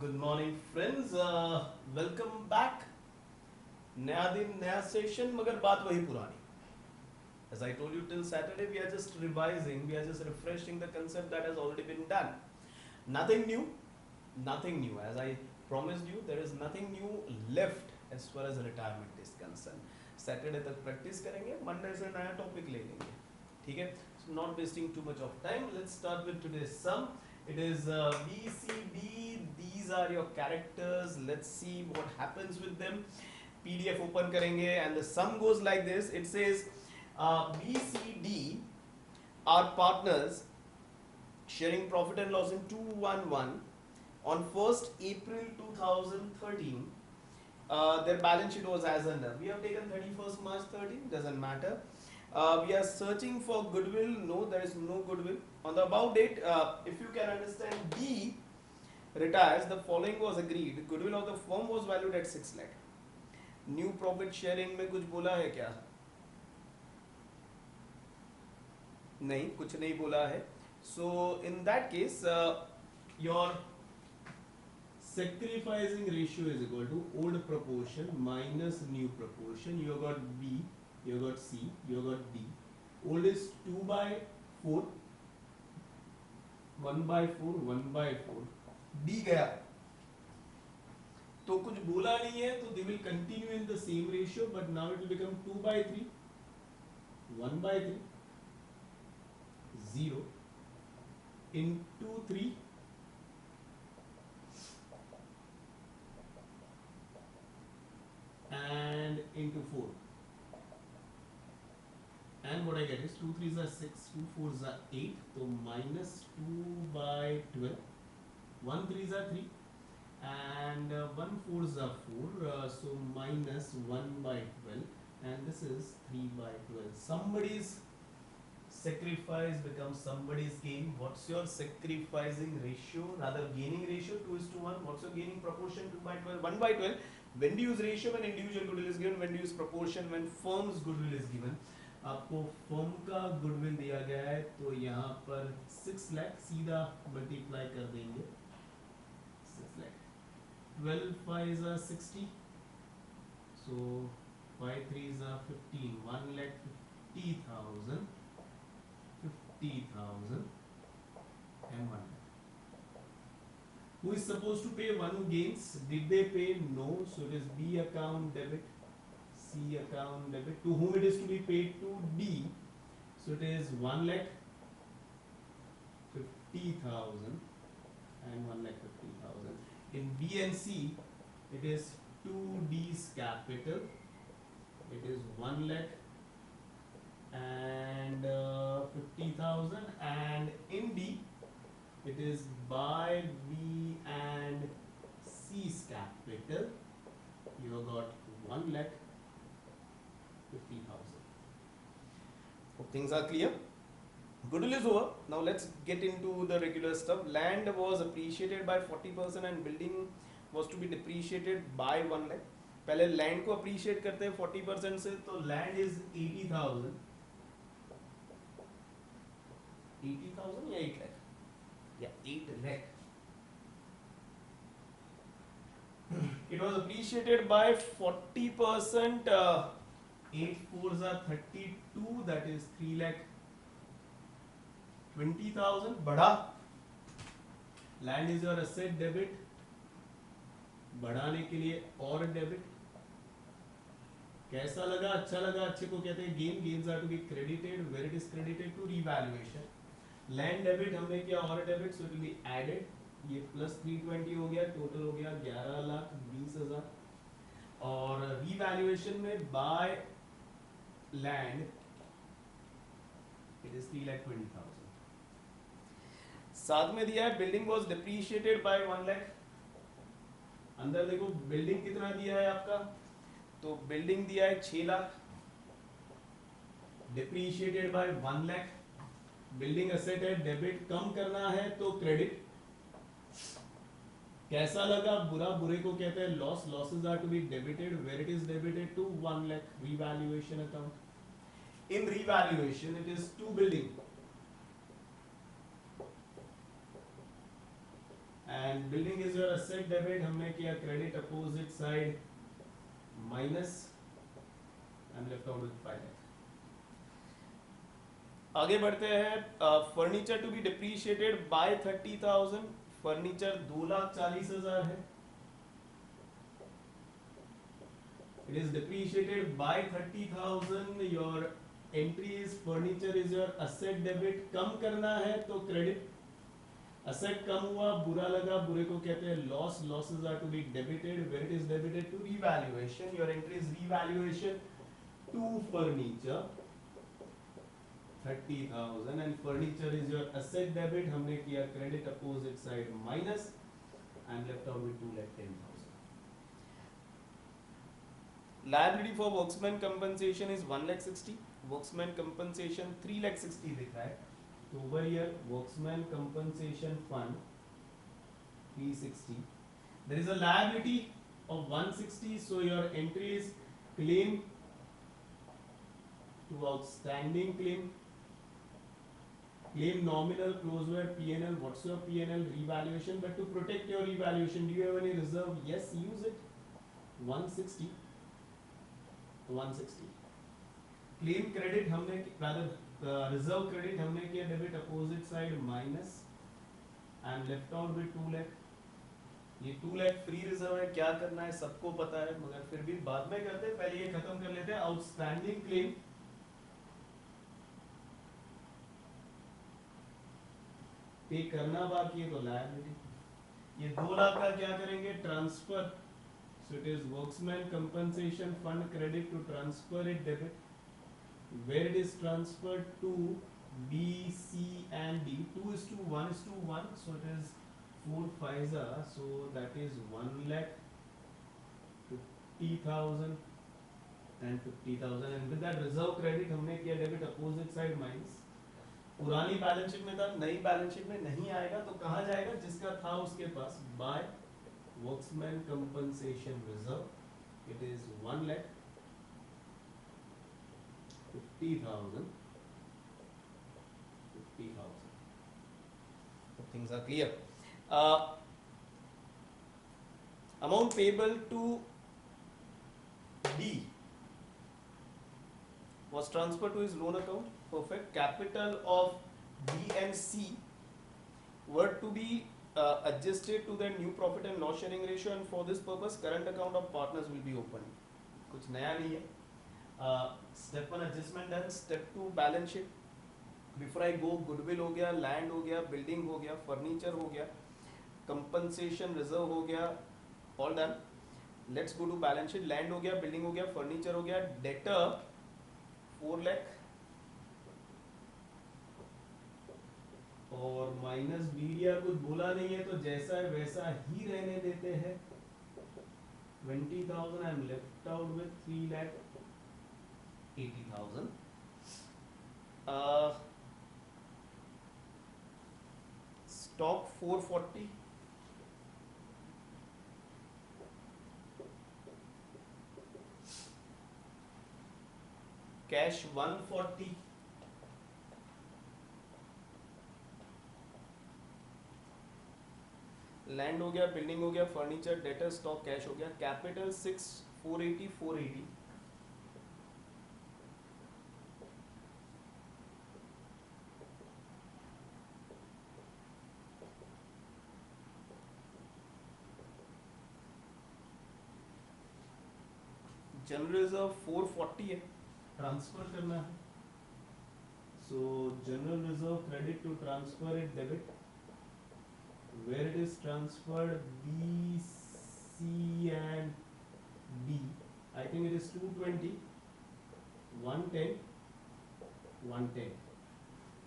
Good morning friends, welcome back. नया दिन नया सेशन मगर बात वही पुरानी. As I told you till Saturday, we are just revising, we are just refreshing the concept that has already been done. Nothing new, nothing new. As I promised you, there is nothing new left as far as retirement is concerned. Saturday तक practice करेंगे, Monday से नया topic ले लेंगे. ठीक है? So not wasting too much of time. Let's start with today's sum. It is B, C, D. These are your characters. Let's see what happens with them. PDF open करेंगे and the sum goes like this. It says B, C, D are partners sharing profit and loss in 211 on 1st April 2013. Their balance sheet was as under. We have taken 31st March 13, doesn't matter. We are searching for goodwill. No, there is no goodwill. On the above date, if you can understand, B retires. The following was agreed. Goodwill of the firm was valued at 6 lakh. New profit sharing में कुछ बोला है क्या? नहीं, कुछ नहीं बोला है. So in that case, your sacrificing ratio is equal to old proportion minus new proportion. You got B, you got C, you got D. Old is 2 by 4, 1 by 4, 1 by 4. D गया. तो कुछ बोला नहीं है, तो they will continue in the same ratio, but now it will become 2 by 3, 1 by 3, 0 into 3, and into 4. And what I get is 2 3s are 6, 2 4s are 8, so minus 2 by 12, 1 3s are 3, and 1 4s are 4, so minus 1 by 12, and this is 3 by 12. Somebody's sacrifice becomes somebody's gain. What's your sacrificing ratio, rather gaining ratio? 2 is to 1. What's your gaining proportion? 2 by 12, 1 by 12. When do you use ratio? When individual goodwill is given. When do you use proportion? When firm's goodwill is given. आपको firm का goodwill दिया गया है, तो यहाँ पर 6 लाख सीधा multiply कर देंगे. 6 lakh 12 5s are 60, so 5 3s are 15, 1 lakh 50,000, 50,000 and 1 lakh. Who is supposed to pay? One who gains. Did they pay? No, so it is B account debit, C account debit. To whom it is to be paid? To D, so it is 1 lakh 50,000 and 1 lakh 50,000. In B and C, it is 2D's capital. It is 1 lakh and 50,000, and in D, it is by B and C's capital. You got 1 lakh 50,000. Hope things are clear. Goodwill is over. Now let's get into the regular stuff. Land was appreciated by 40% and building was to be depreciated by 1 lakh. पहले land को appreciate करते हैं 40% से, तो land is 80,000. 80,000 या 8 lakh या 8 lakh. It was appreciated by 40%. 8 4s are 32, that is 3 lakh 20,000. बढ़ा. Land is your asset debit. बढ़ाने के लिए और डेबिट. कैसा लगा? अच्छा लगा. अच्छे को कहते हैं gain. Gains are to be credited. Where it is credited? To revaluation. Land debit हमने किया और debit, so it will be added. ये प्लस 320 हो गया. टोटल हो गया 11,20,000. और रीवैल्यूएशन में बाय लैंड इट इज 3,20,000. साथ में दिया है बिल्डिंग वॉज डिप्रीशिएटेड बाय 1 lakh. अंदर देखो बिल्डिंग कितना दिया है आपका, तो बिल्डिंग दिया है 6 lakh. Depreciated by 1 lakh. Building asset है, डेबिट कम करना है तो क्रेडिट. कैसा लगा? बुरा. बुरे को कहते हैं loss. Losses are to be debited. Where it is debited? To 1 lakh revaluation account. In revaluation it is to building and building is your asset debit, हमने किया credit opposite side minus, I am left out with 5 lakh। आगे बढ़ते हैं, furniture to be depreciated by 30,000, furniture 2,40,000 है, it is depreciated by 30,000, your entry is furniture is your asset debit, कम करना है तो credit, asset कम हुआ, बुरा लगा, बुरे को कहते हैं loss, losses are to be debited, where it is debited to revaluation, your entry is revaluation to furniture 30,000 and furniture is your asset debit, हमने किया credit opposite side minus and left out with 2,10,000। Liability for workman compensation is 1,60,000, workman compensation 3,60,000 दिख रहा है, तो over here workman compensation fund 360, there is a liability of 160, so your entry is claim to outstanding claim, claim nominal, closeware, P&L, what's your P&L, revaluation, but to protect your revaluation, do you have any reserve? Yes, use it, 160, 160, claim credit हमने rather reserve credit हमने किया debit opposite side minus and left out with 2 lakh. ये 2 lakh free reserve है, क्या करना है सबको पता है, मगर फिर भी बाद में करते हैं, पहले ये खत्म कर लेते हैं। आउटस्टैंडिंग क्लेम पे करना बाकी है तो लायबिलिटी, ये 2 लाख का क्या करेंगे, transfer, so it is workman compensation fund credit to transfer it debit, where it is transferred to B, C and D, 2:1:1, so it is 4 5s are, so that is 1,50,000 and 50,000 and with that reserve credit हमने किया debit opposite side minus, पुरानी balance sheet में था, नई balance sheet में नहीं आएगा तो कहाँ जाएगा, जिसका था उसके पास, bye workman compensation reserve, it is 1,50,000, 50,000, things are clear. Amount payable to D was transferred to his loan account, perfect, capital of B and C were to be adjusted to the new profit and loss sharing ratio, and for this purpose current account of partners will be opened, कुछ नया नहीं है। Step 1 adjustment done, step 2 balance sheet, before I go goodwill हो गया, land हो गया, building हो गया, furniture हो गया, compensation reserve हो गया, all done, let's go to balance sheet, land हो गया, building हो गया, furniture हो गया, debtor 4 lakh और माइनस BDR कुछ बोला नहीं है तो जैसा है वैसा ही रहने देते हैं, 20,000, आई am left out with 3,80,000। Stock 440, cash 140, land हो गया, बिल्डिंग हो गया, फर्नीचर, डेटर, स्टॉक, कैश हो गया, कैपिटल 6 480 480, जनरल रिजर्व 440 है, ट्रांसफर करना है, so general reserve credit to transfer it debit, where it is transferred B, C and D, I think it is 220, 110, 110,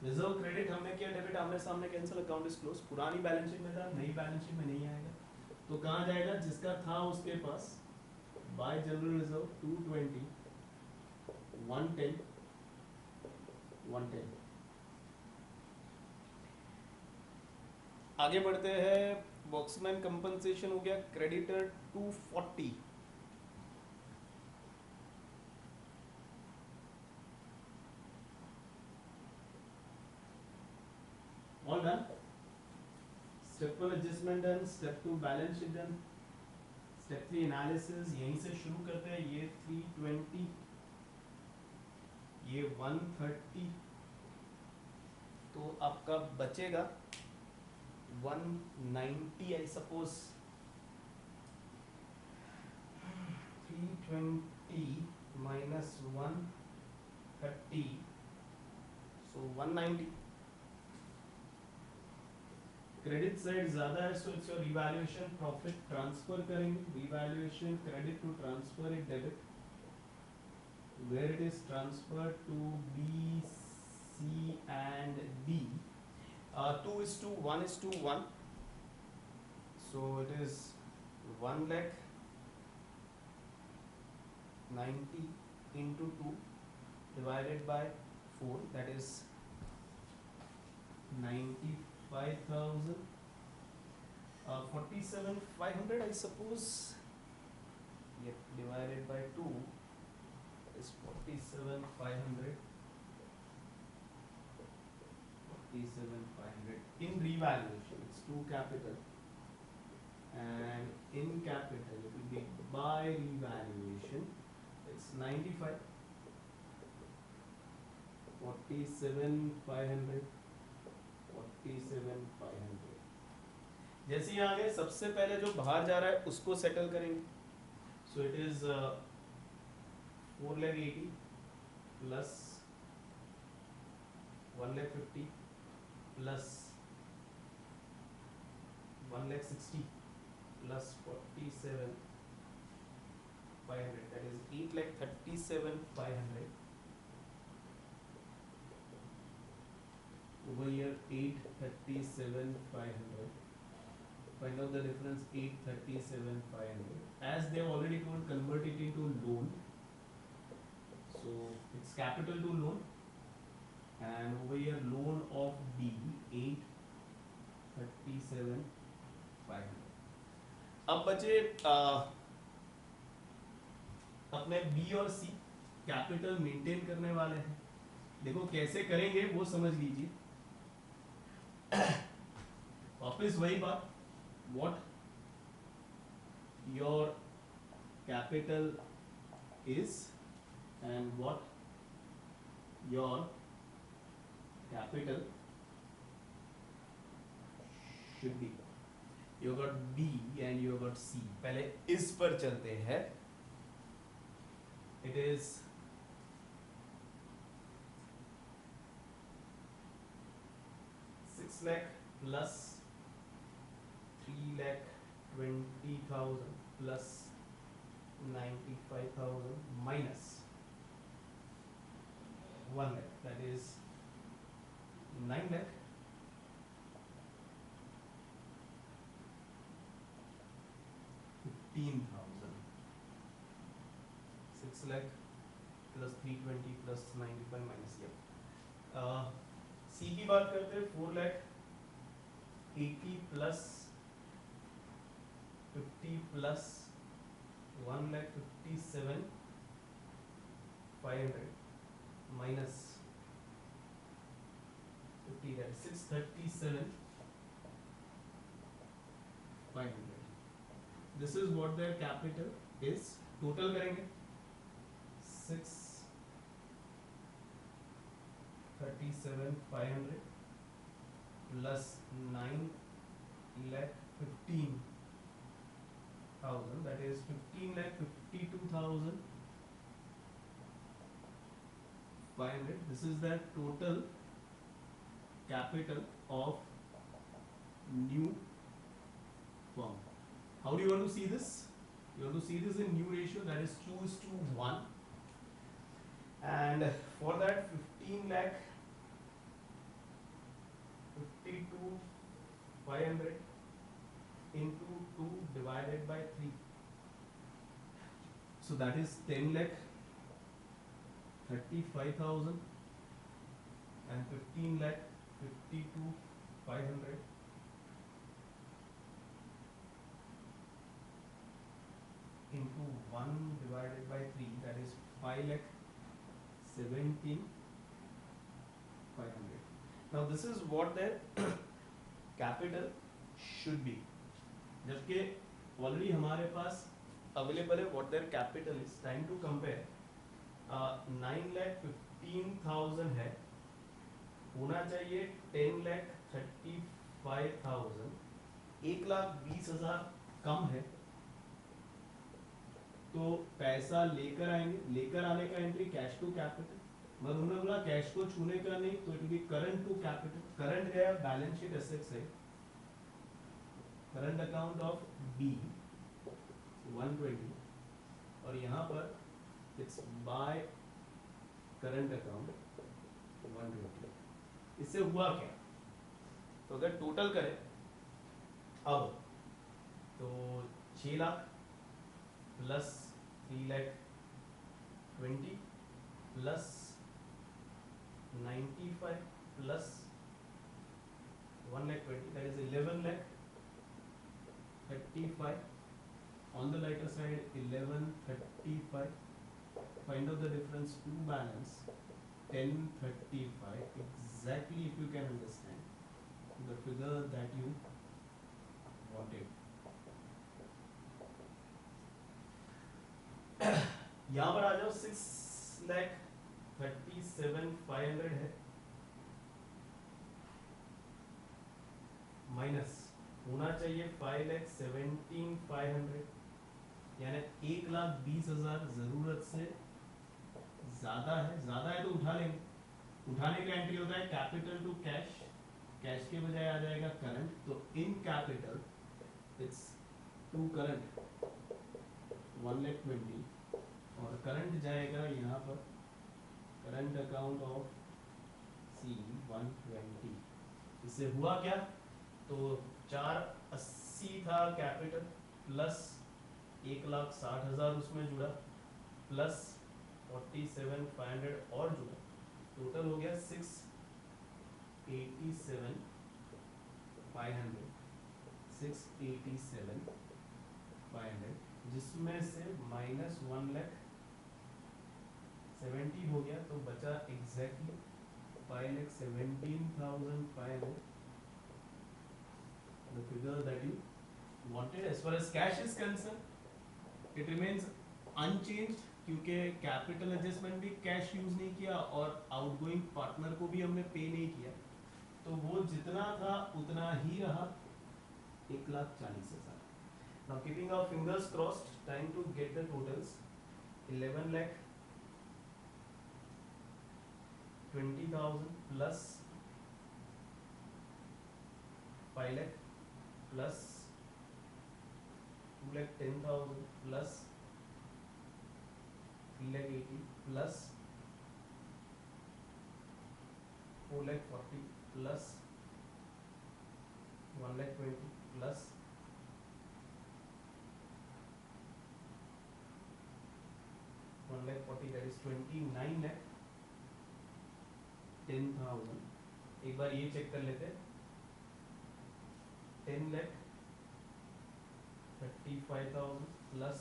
reserve credit हमने किया debit, आमने सामने cancel, account is close, पुरानी balance sheet में था, नई बैलेंस शीट में नहीं आएगा तो कहाँ जाएगा, जिसका था उसके पास, बाय जनरल रिजर्व 220, 110, 110। आगे बढ़ते हैं, वर्क्समैन कंपनसेशन हो गया, creditor 240, all done, Step 1 adjustment done, step 2 balance sheet done, step 3 analysis. यहीं से शुरू करते हैं. ये 320, ये 130, तो आपका बचेगा 190 I suppose. 320 minus 130, so 190. Credit side ज्यादा है, so it's your revaluation profit transfer करेंगे. रिवैल्यूएशन क्रेडिट टू ट्रांसफर एक debit, where it is transferred to B, C and D. 2:1:1, so it is 1 lakh 90 into 2 divided by 4, that is 95,000. 47,500 I suppose. Yep, divided by 2 is 47,500. 47,500 in revaluation, it's 2 capital, and in capital it will be by revaluation, it's 95. 47,500. 47,500. जैसे यहाँ आ गए, सबसे पहले जो बाहर जा रहा है उसको सेटल करेंगे. So it is 4,80,000 plus 1,50,000 plus 1,60,000 plus 47,500, that is 8,37,500. Over here 8,37,500. Find out the difference. 8,37,500. As they have already told, convert it into loan. So it's capital to loan, and over here loan of B 8,37,500. अब बचे अपने B और C capital maintain करने वाले हैं. देखो कैसे करेंगे वो समझ लीजिए. वापस वही बात, what your capital is and what your capital should be. You got B and you got C. पहले इस पर चलते हैं. It is 6 lakh plus 3,20,000 plus 95,000 minus 1 lakh, that is 9 lakh. 15,000. 6 lakh plus 320 plus 95 minus, yep. C की बात करते हैं. 4 lakh 80 plus 50 plus 1,57,500 minus 50, that is 637,500. This is what their capital is. Total करेंगे 637,500 plus 9,15,000, that is 15,52,500. This is the total capital of new firm. How do you want to see this? You want to see this in new ratio, that is 2:1, and for that 15 lakh 52,500 into 2 divided by 3, so that is 10 lakh 35,000 and 15 lakh 52,500 into 1 divided by 3, that is 5,17,500. Now this is what their capital should be, जबकि already हमारे पास available है what their capital is. Time to compare. 9,15,000 है, होना चाहिए 10,35,000. 1,20,000 कम है, तो पैसा लेकर आएंगे. लेकर आने का एंट्री कैश टू कैपिटल. मगर उन्होंने बोला कैश को छूने का नहीं, तो it will be current to capital. Current गया बैलेंस शीट एसेट्स है, करंट अकाउंट ऑफ बी 120, और यहाँ पर इट्स बाय करंट अकाउंट 120. इससे हुआ क्या? तो अगर टोटल करें अब, तो 6 lakh plus 3,20,000 plus 95 plus 1,20,000, that is 11,35,000. On the lighter side 11,35,000. Find out the difference to balance 10,35,000. Exactly, if you can understand the figure that you wanted. यहाँ पर आ जाओ. 6,37,500 है, माइनस होना चाहिए 5,17,500, यानी 1,20,000 जरूरत से ज्यादा है. ज्यादा है तो उठा लेंगे. उठाने का एंट्री होता है कैपिटल टू कैश. कैश के बजाय आ जाएगा करंट. तो in capital it's to current 1,20,000, और करंट जाएगा यहाँ पर करंट अकाउंट ऑफ सी 120. इससे हुआ क्या? तो 480 था कैपिटल, प्लस 1,60,000 उसमें जुड़ा, प्लस 47,500 और जुड़ा. टोटल हो गया 687,500. 687,500, जिसमें से माइनस 1,70,000 हो गया, तो बचा exactly 5,17,500. The figure that you wanted. As far as cash is concerned, it remains unchanged, क्योंकि कैपिटल एडजस्टमेंट भी कैश यूज नहीं किया और आउटगोइंग पार्टनर को भी हमने पे नहीं किया, तो वो जितना था उतना ही रहा, 1,40,000. Now keeping our fingers crossed, time to get the totals. 11,20,000 plus 5 lakh plus 2,10,000 plus 3,80,000 plus 4,40,000 plus 1,20,000 plus 1,40,000, that is 29,10,000. एक बार ये चेक कर लेते हैं. 10,35,000 plus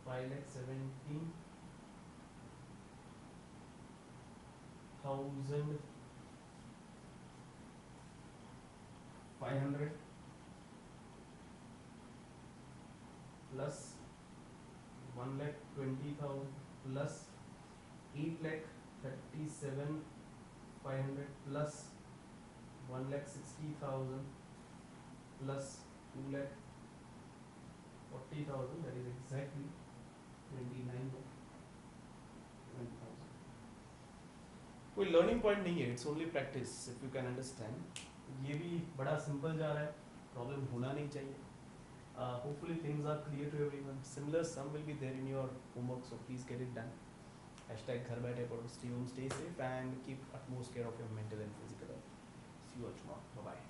5,17,500 plus 1,20,000 plus 8,37,500 plus 1,60,000 plus 2,40,000, that is exactly 29,20,000. कोई लर्निंग पॉइंट नहीं है, it's only practice if you can understand. ये भी बड़ा सिंपल जा रहा है, प्रॉब्लम होना नहीं चाहिए. Hopefully things are clear to everyone. Similar sum will be there in your homework, so please get it done. Hashtag घर बैठे पढ़ो, stay home, stay safe and keep utmost care of your mental and physical health. See you all tomorrow. Bye bye.